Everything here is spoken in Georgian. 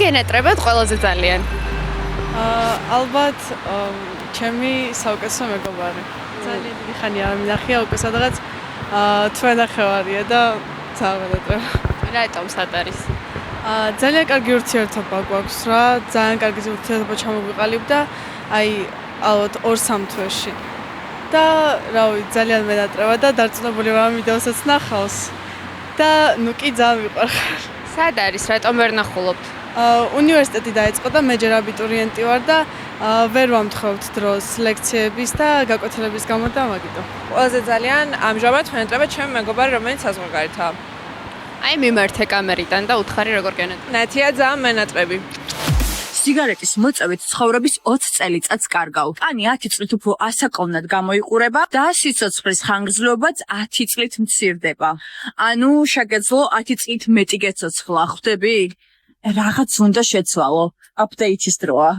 გენატრებათ ყველაზე ძალიან? ალბათ ჩემი საუკეთესო მეგობარი. ძალიან დიდი ხანია არ მინახია უკვე სადღაც 12 და ძალიან მენატრება. რატომ სად არის? ძალიან კარგი ურთიერთობა გვაქვს რა, ძალიან კარგი ურთიერთობა ჩამოგვიყალიბდა, აი ალბათ 2-3 თვეში. და რავი, ძალიან მენატრება და დარწმუნებული ვარ ვიდეოსაც ნახავს. და ნუ კი ძალიან მიყვარხარ. სად არის? რატომ ვერ ნახულობთ? უნივერსიტეტი დაიწყო და მე ჯერ აბიტურიენტი ვარ და ვერ ვამთხოვთ დროს ლექციების და გაკვეთილების გამო და მაგიტომ. ყველაზე ძალიან ამჟამად მენატრება ჩემი მეგობარი, რომელიც საზღვარგარეთაა. აი მიმართე კამერიდან და უთხარი როგორ გენატრებ. ნათია ძალიან მენატრები. სიგარეტის მოწევით ცხოვრების 20 წელიწადს კარგავ. კანი 10 წლით უფრო ასაკოვნად გამოიყურება და სიცოცხლის ხანგრძლივობაც 10 წლით მცირდება. ანუ შეგეძლო 10 წლით მეტი გეცოცხლა, ხვდები? რაღაც უნდა შეცვალო. აპდეიტის დროა.